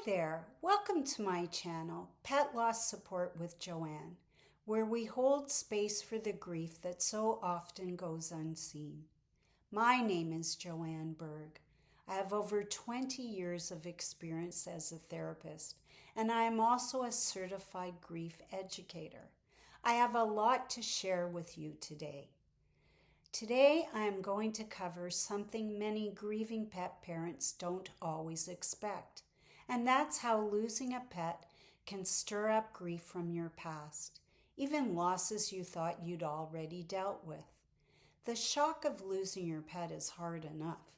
there, welcome to my channel, Pet Loss Support with Joanne, where we hold space for the grief that so often goes unseen. My name is Joanne Berg. I have over 20 years of experience as a therapist, and I am also a certified grief educator. I have a lot to share with you today. Today, I am going to cover something many grieving pet parents don't always expect. And that's how losing a pet can stir up grief from your past, even losses you thought you'd already dealt with. The shock of losing your pet is hard enough,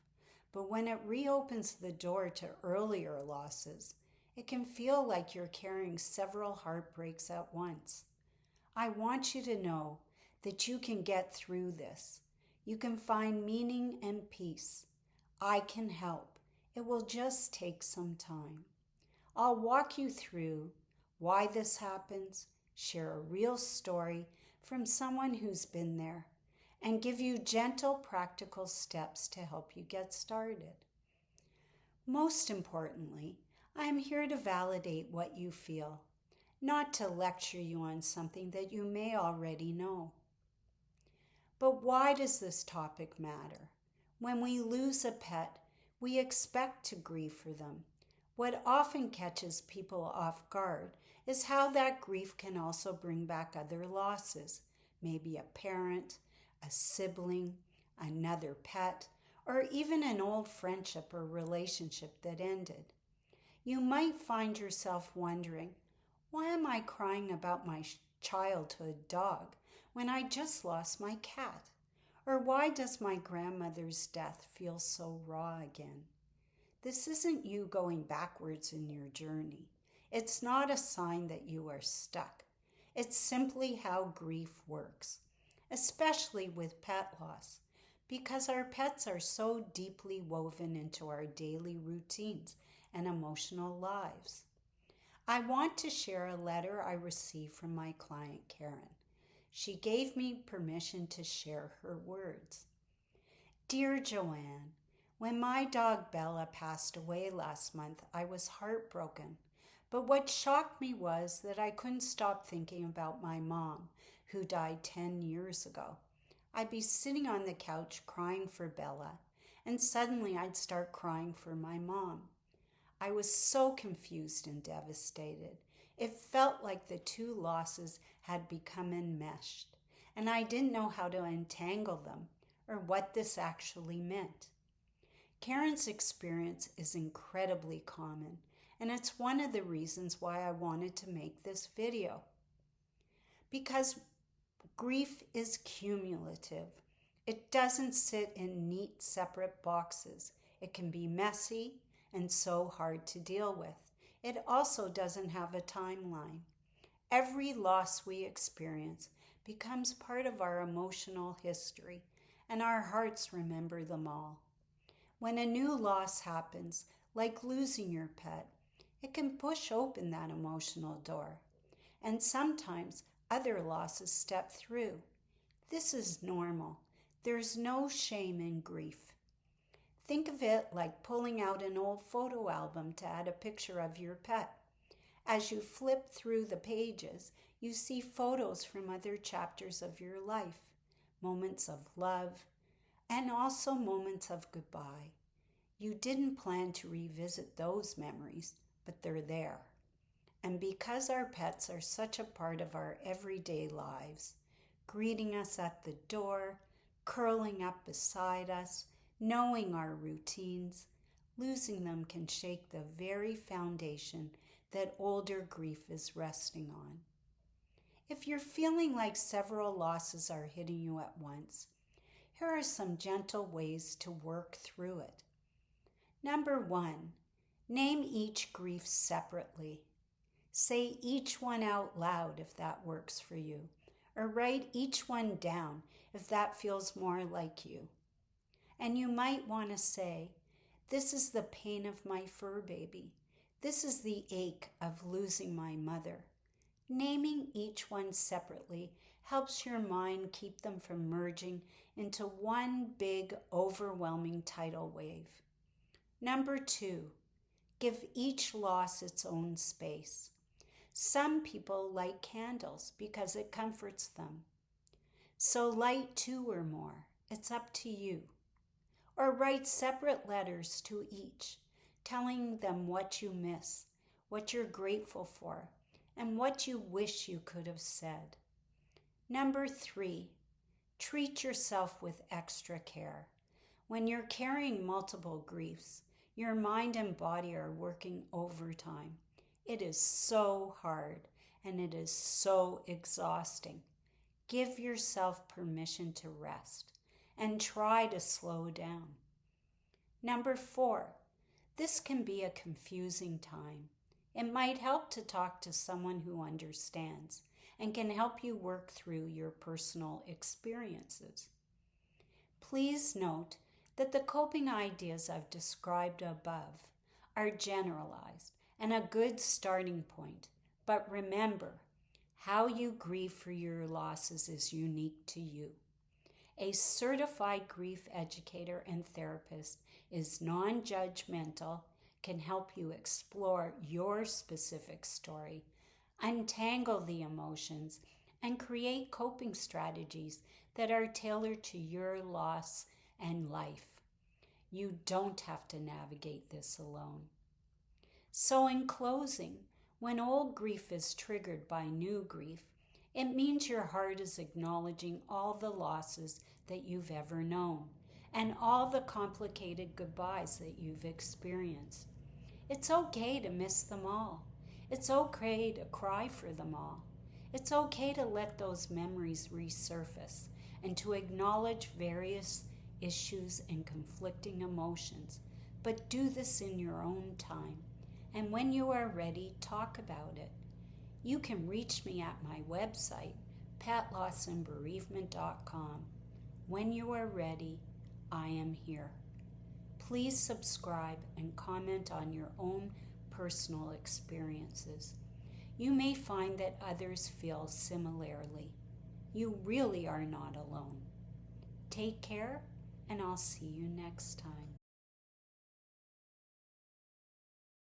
but when it reopens the door to earlier losses, it can feel like you're carrying several heartbreaks at once. I want you to know that you can get through this. You can find meaning and peace. I can help. It will just take some time. I'll walk you through why this happens, share a real story from someone who's been there, and give you gentle, practical steps to help you get started. Most importantly, I am here to validate what you feel, not to lecture you on something that you may already know. But why does this topic matter? When we lose a pet, we expect to grieve for them. What often catches people off guard is how that grief can also bring back other losses, maybe a parent, a sibling, another pet, or even an old friendship or relationship that ended. You might find yourself wondering, why am I crying about my childhood dog when I just lost my cat? Or why does my grandmother's death feel so raw again? This isn't you going backwards in your journey. It's not a sign that you are stuck. It's simply how grief works, especially with pet loss, because our pets are so deeply woven into our daily routines and emotional lives. I want to share a letter I received from my client, Karen. She gave me permission to share her words. Dear Joanne, when my dog Bella passed away last month, I was heartbroken. But what shocked me was that I couldn't stop thinking about my mom, who died 10 years ago. I'd be sitting on the couch crying for Bella, and suddenly I'd start crying for my mom. I was so confused and devastated. It felt like the two losses had become enmeshed, and I didn't know how to untangle them or what this actually meant. Karen's experience is incredibly common, and it's one of the reasons why I wanted to make this video. Because grief is cumulative. It doesn't sit in neat, separate boxes. It can be messy and so hard to deal with. It also doesn't have a timeline. Every loss we experience becomes part of our emotional history, and our hearts remember them all. When a new loss happens, like losing your pet, it can push open that emotional door, and sometimes other losses step through. This is normal. There's no shame in grief. Think of it like pulling out an old photo album to add a picture of your pet. As you flip through the pages, you see photos from other chapters of your life, moments of love, and also moments of goodbye. You didn't plan to revisit those memories, but they're there. And because our pets are such a part of our everyday lives, greeting us at the door, curling up beside us, knowing our routines, losing them can shake the very foundation that older grief is resting on. If you're feeling like several losses are hitting you at once, here are some gentle ways to work through it. Number 1, name each grief separately. Say each one out loud if that works for you, or write each one down if that feels more like you. And you might want to say, this is the pain of my fur baby. This is the ache of losing my mother. Naming each one separately helps your mind keep them from merging into one big, overwhelming tidal wave. Number 2, Give each loss its own space. Some people light candles because it comforts them. So light 2 or more. It's up to you. Or write separate letters to each, telling them what you miss, what you're grateful for, and what you wish you could have said. Number 3, treat yourself with extra care. When you're carrying multiple griefs, your mind and body are working overtime. It is so hard and it is so exhausting. Give yourself permission to rest and try to slow down. Number 4, this can be a confusing time. It might help to talk to someone who understands and can help you work through your personal experiences. Please note that the coping ideas I've described above are generalized and a good starting point. But remember, how you grieve for your losses is unique to you. A certified grief educator and therapist is non-judgmental, can help you explore your specific story, untangle the emotions, and create coping strategies that are tailored to your loss and life. You don't have to navigate this alone. So in closing, when old grief is triggered by new grief, it means your heart is acknowledging all the losses that you've ever known and all the complicated goodbyes that you've experienced. It's okay to miss them all. It's okay to cry for them all. It's okay to let those memories resurface and to acknowledge various issues and conflicting emotions, but do this in your own time. And when you are ready, talk about it. You can reach me at my website, patlossandbereavement.com. When you are ready, I am here. Please subscribe and comment on your own personal experiences. You may find that others feel similarly. You really are not alone. Take care, and I'll see you next time.